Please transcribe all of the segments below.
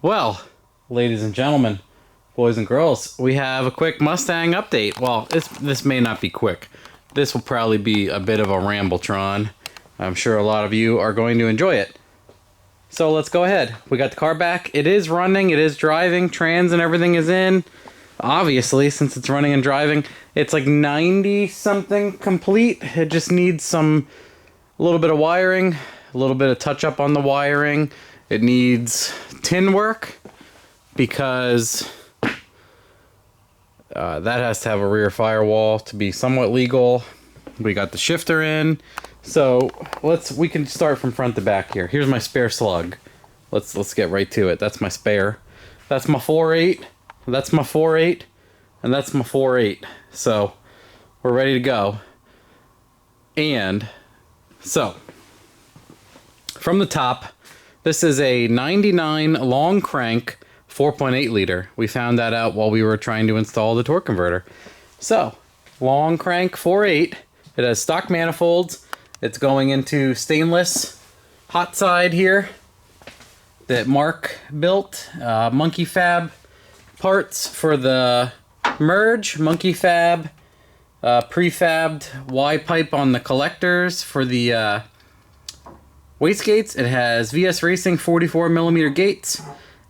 Well, ladies and gentlemen, boys and girls, we have a quick Mustang update. Well, this may not be quick. This will probably be a bit of a rambletron. I'm sure a lot of you are going to enjoy it. So let's go ahead. We got the car back. It is running. It is driving. Trans and everything is in. Obviously, since it's running and driving, it's like 90-something complete. It just needs a little bit of wiring, a little bit of touch-up on the wiring. It needs tin work because that has to have a rear firewall to be somewhat legal. We got the shifter in. So we can start from front to back here. Here's my spare slug. Let's get right to it. That's my spare. That's my 4.8. That's my 4.8. And that's my 4.8. So we're ready to go. And so from the top, this is a 99 long crank 4.8 liter. We found that out while we were trying to install the torque converter. So, long crank 4.8. It has stock manifolds. It's going into stainless hot side here that Mark built. Monkey Fab parts for the merge. Monkey Fab prefabbed Y pipe on the collectors for the wastegates. It has VS Racing 44mm gates.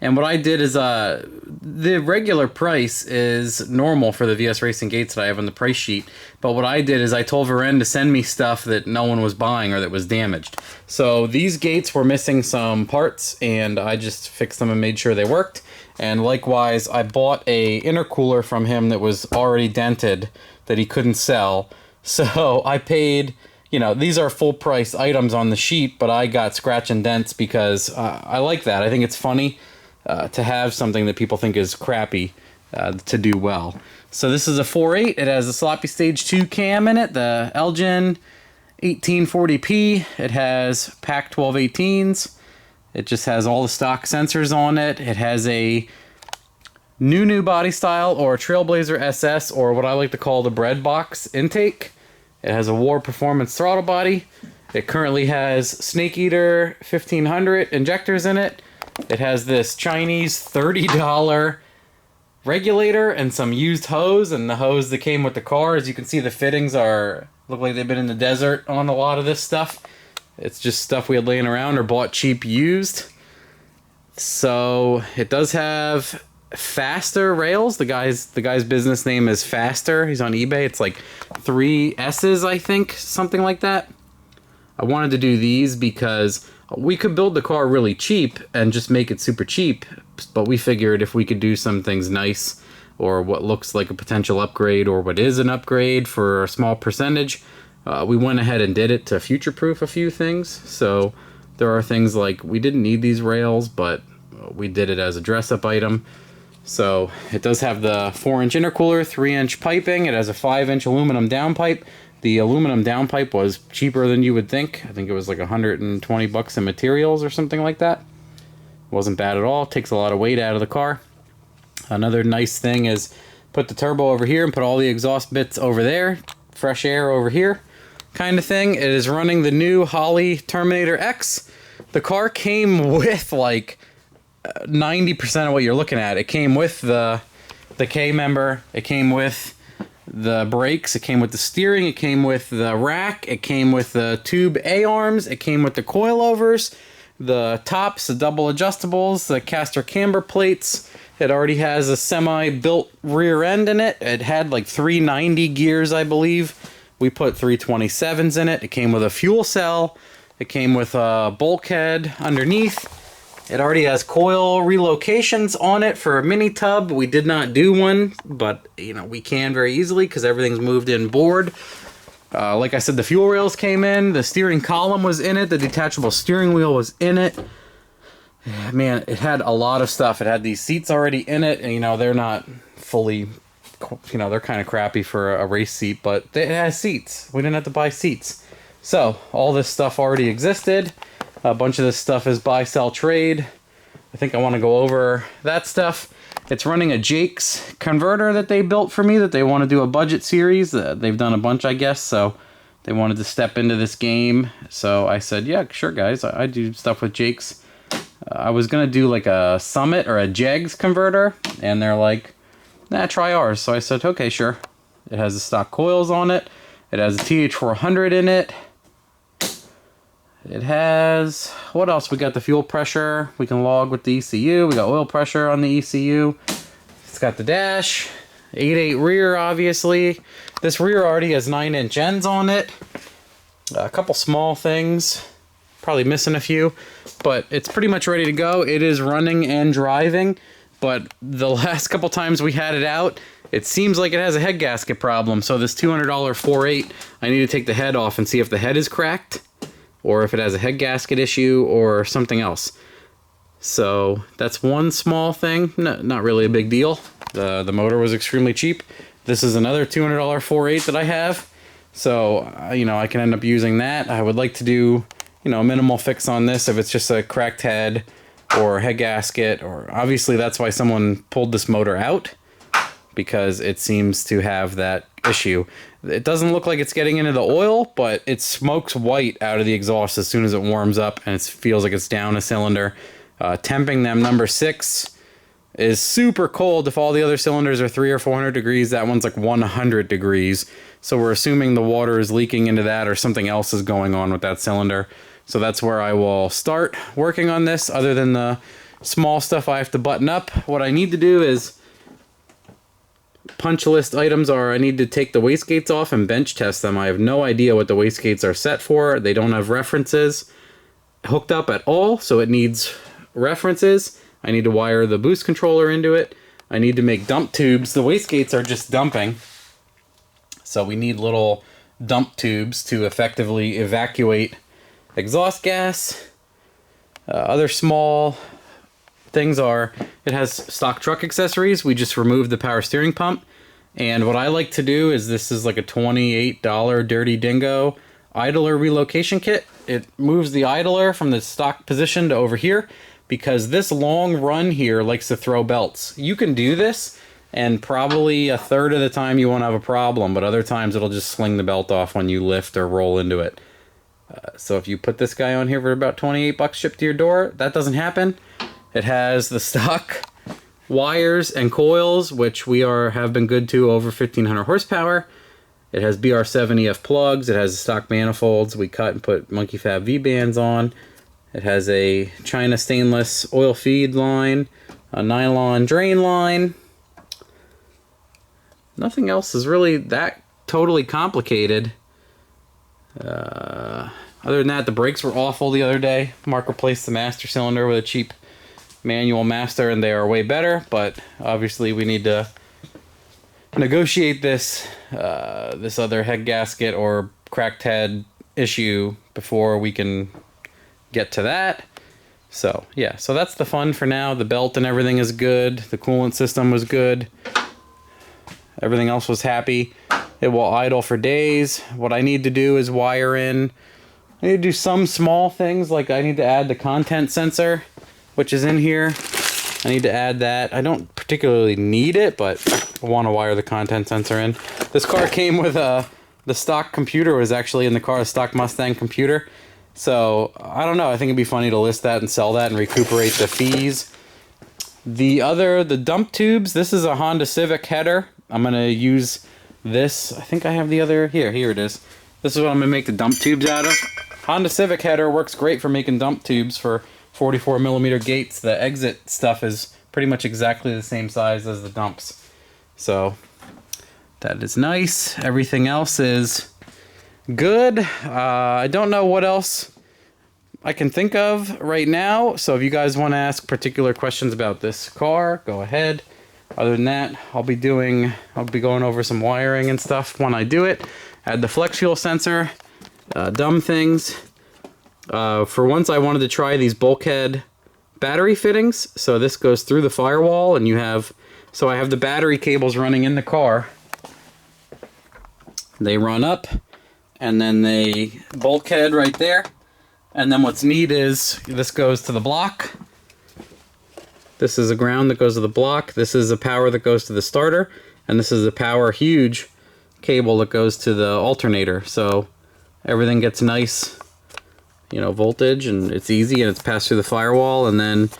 And what I did is, the regular price is normal for the VS Racing gates that I have on the price sheet. But what I did is I told Varen to send me stuff that no one was buying or that was damaged. So these gates were missing some parts, and I just fixed them and made sure they worked. And likewise, I bought a intercooler from him that was already dented that he couldn't sell. So I paid... You know, these are full price items on the sheet, but I got scratch and dents because I like that. I think it's funny to have something that people think is crappy to do well. So this is a 4.8. It has a sloppy stage 2 cam in it, the Elgin 1840p. It has PAC 1218s. It just has all the stock sensors on it. It has a new body style, or Trailblazer SS, or what I like to call the bread box intake. It has a War Performance throttle body. It currently has Snake Eater 1500 injectors in it. It has this Chinese $30 regulator and some used hose, and the hose that came with the car. As you can see, the fittings look like they've been in the desert on a lot of this stuff. It's just stuff we had laying around or bought cheap used. So it does have Faster rails. The guy's business name is Faster. He's on eBay. It's like 3 S's, I think, something like that. I wanted to do these because we could build the car really cheap and just make it super cheap, but we figured if we could do some things nice, or what looks like a potential upgrade, or what is an upgrade for a small percentage, we went ahead and did it to future-proof a few things. So there are things like we didn't need these rails, but we did it as a dress-up item. So it does have the 4-inch intercooler, 3-inch piping. It has a 5-inch aluminum downpipe. The aluminum downpipe was cheaper than you would think. I think it was like $120 in materials or something like that. Wasn't bad at all. Takes a lot of weight out of the car. Another nice thing is put the turbo over here and put all the exhaust bits over there. Fresh air over here kind of thing. It is running the new Holley Terminator X. The car came with like 90% of what you're looking at. It came with the K member. It came with the brakes. It came with the steering. It came with the rack. It came with the tube A-arms. It came with the coilovers, the tops, the double adjustables, the caster camber plates. It already has a semi-built rear end in it. It had like 390 gears, I believe. We put 327s in it. It came with a fuel cell. It came with a bulkhead underneath. It already has coil relocations on it for a mini tub. We did not do one, but you know, we can very easily because everything's moved in board. Like I said, the fuel rails came in. The steering column was in it. The detachable steering wheel was in it. Man, it had a lot of stuff. It had these seats already in it, and you know, they're not fully, you know, they're kind of crappy for a race seat, but it has seats. We didn't have to buy seats. So all this stuff already existed. A bunch of this stuff is buy, sell, trade. I think I want to go over that stuff. It's running a Jake's converter that they built for me that they want to do a budget series. They've done a bunch, I guess, so they wanted to step into this game. So I said, yeah, sure, guys. I do stuff with Jake's. I was going to do like a Summit or a Jegs converter, and they're like, nah, try ours. So I said, okay, sure. It has the stock coils on it. It has a TH400 in it. It has, what else? We got the fuel pressure. We can log with the ECU. We got oil pressure on the ECU. It's got the dash. 8.8 rear, obviously. This rear already has 9-inch ends on it. A couple small things. Probably missing a few. But it's pretty much ready to go. It is running and driving. But the last couple times we had it out, it seems like it has a head gasket problem. So this $200 4.8, I need to take the head off and see if the head is cracked, or if it has a head gasket issue or something else. So that's one small thing. No, not really a big deal. The motor was extremely cheap. This is another $200 4.8 that I have. So, you know, I can end up using that. I would like to do, you know, a minimal fix on this if it's just a cracked head or head gasket, or obviously that's why someone pulled this motor out, because it seems to have that issue. It doesn't look like it's getting into the oil, but it smokes white out of the exhaust as soon as it warms up, and it feels like it's down a cylinder. Temping them number 6 is super cold. If all the other cylinders are 300 or 400 degrees, that one's like 100 degrees. So we're assuming the water is leaking into that, or something else is going on with that cylinder. So that's where I will start working on this. Other than the small stuff I have to button up, what I need to do is, punch list items are, I need to take the wastegates off and bench test them. I have no idea what the wastegates are set for. They don't have references hooked up at all, so it needs references. I need to wire the boost controller into it. I need to make dump tubes. The wastegates are just dumping, so we need little dump tubes to effectively evacuate exhaust gas. Other small things are, it has stock truck accessories. We just removed the power steering pump, and what I like to do is, this is like a $28 Dirty Dingo idler relocation kit. It moves the idler from the stock position to over here, because this long run here likes to throw belts. You can do this, and probably a third of the time you won't have a problem, but other times it'll just sling the belt off when you lift or roll into it. So if you put this guy on here for about 28 bucks shipped to your door, that doesn't happen. It has the stock wires and coils, which have been good to, over 1500 horsepower. It has BR70F plugs. It has stock manifolds. We cut and put Monkey Fab V-bands on. It has a China stainless oil feed line, a nylon drain line. Nothing else is really that totally complicated. Other than that, the brakes were awful the other day. Mark replaced the master cylinder with a cheap manual master, and they are way better, but obviously we need to negotiate this this other head gasket or cracked head issue before we can get to that. So yeah, so that's the fun for now. The belt and everything is good. The coolant system was good. Everything else was happy. It will idle for days. What I need to do is wire in, I need to do some small things, like I need to add the content sensor, which is in here. I need to add that. I don't particularly need it, but I want to wire the content sensor in. This car came with the stock computer was actually in the car, a stock Mustang computer. So I don't know, I think it'd be funny to list that and sell that and recuperate the fees. The dump tubes, this is a Honda Civic header. I'm going to use this. I think I have the other, here it is. This is what I'm going to make the dump tubes out of. Honda Civic header works great for making dump tubes for 44 millimeter gates. The exit stuff is pretty much exactly the same size as the dumps. So that is nice. Everything else is good. I don't know what else I can think of right now. So if you guys want to ask particular questions about this car, go ahead. Other than that, I'll be going over some wiring and stuff when I do it. Add the flex fuel sensor, dumb things. For once, I wanted to try these bulkhead battery fittings. So this goes through the firewall, and so I have the battery cables running in the car. They run up, and then they bulkhead right there. And then what's neat is this goes to the block. This is a ground that goes to the block. This is a power that goes to the starter. And this is a power huge cable that goes to the alternator. So everything gets nice, you know, voltage, and it's easy, and it's passed through the firewall. And then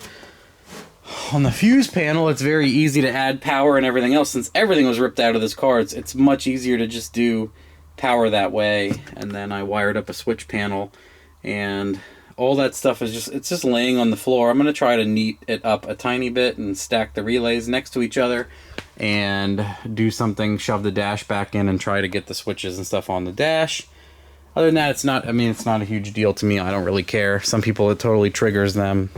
on the fuse panel, it's very easy to add power and everything else. Since everything was ripped out of this car, it's much easier to just do power that way. And then I wired up a switch panel, and all that stuff is just laying on the floor. I'm going to try to neat it up a tiny bit and stack the relays next to each other and do something, shove the dash back in and try to get the switches and stuff on the dash. Other than that, it's not a huge deal to me. I don't really care. Some people, it totally triggers them.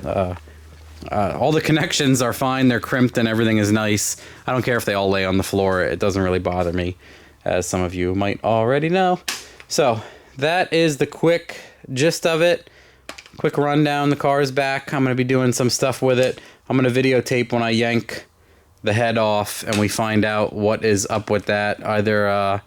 All the connections are fine. They're crimped and everything is nice. I don't care if they all lay on the floor. It doesn't really bother me, as some of you might already know. So that is the quick gist of it. Quick rundown. The car is back. I'm going to be doing some stuff with it. I'm going to videotape when I yank the head off and we find out what is up with that. Either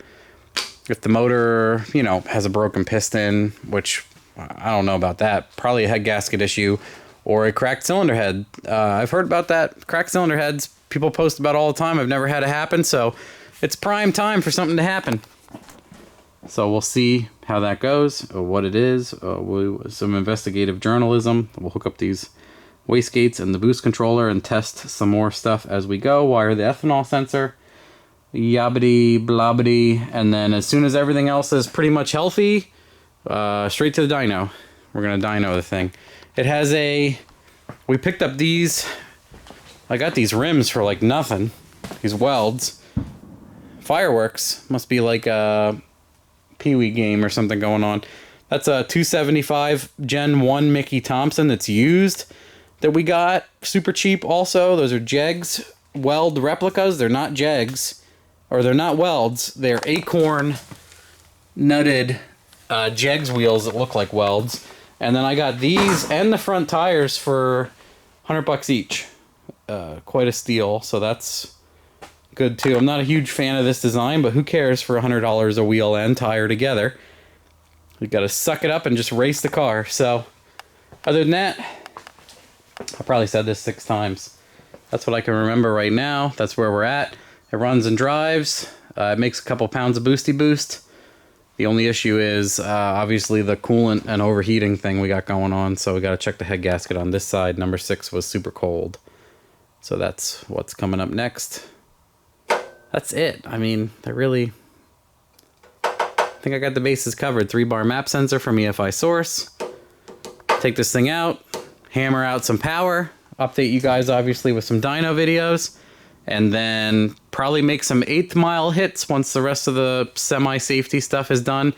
if the motor, you know, has a broken piston, which I don't know about that. Probably a head gasket issue, or a cracked cylinder head. I've heard about that. Cracked cylinder heads, people post about all the time. I've never had it happen, so it's prime time for something to happen. So we'll see how that goes, or what it is. Some investigative journalism. We'll hook up these wastegates and the boost controller and test some more stuff as we go. Wire the ethanol sensor. Yabbity blobbity. And then as soon as everything else is pretty much healthy, straight to the dyno. We're going to dyno the thing. It has we picked up these. I got these rims for like nothing. These welds. Fireworks. Must be like a Pee-wee game or something going on. That's a 275 Gen 1 Mickey Thompson that's used that we got super cheap also. Those are Jegs weld replicas. They're not Jegs, or they're not welds. They're Acorn nutted Jegs wheels that look like welds. And then I got these and the front tires for $100 each. Quite a steal, so that's good too. I'm not a huge fan of this design, but who cares for $100 a wheel and tire together? You gotta suck it up and just race the car. So, other than that, I probably said this 6 times. That's what I can remember right now. That's where we're at. It runs and drives. It makes a couple pounds of boosty boost. The only issue is obviously the coolant and overheating thing we got going on. So we gotta check the head gasket on this side. Number 6 was super cold. So that's what's coming up next. That's it. I mean, I think I got the bases covered. 3-bar map sensor from EFI Source. Take this thing out, hammer out some power, update you guys obviously with some dyno videos, and then probably make some 8th mile hits once the rest of the semi-safety stuff is done.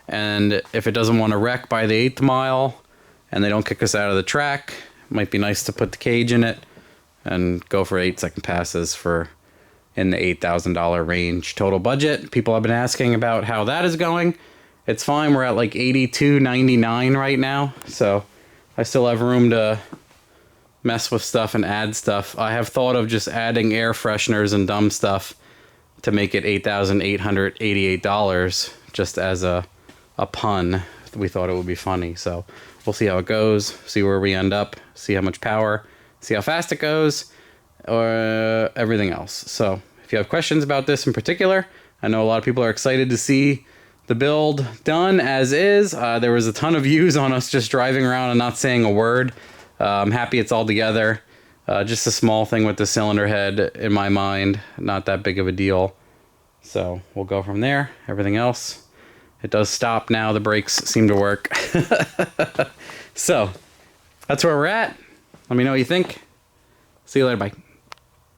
And if it doesn't want to wreck by the 8th mile and they don't kick us out of the track, it might be nice to put the cage in it and go for 8-second passes for in the $8,000 range total budget. People have been asking about how that is going. It's fine. We're at like $82.99 right now, so I still have room to mess with stuff and add stuff. I have thought of just adding air fresheners and dumb stuff to make it $8,888 just as a pun. We thought it would be funny, so we'll see how it goes, see where we end up, see how much power, see how fast it goes, or everything else. So if you have questions about this in particular, I know a lot of people are excited to see the build done as is. There was a ton of views on us just driving around and not saying a word. I'm happy it's all together. Just a small thing with the cylinder head in my mind, not that big of a deal. So we'll go from there. Everything else, it does stop now. The brakes seem to work. So that's where we're at. Let me know what you think. See you later. Bye.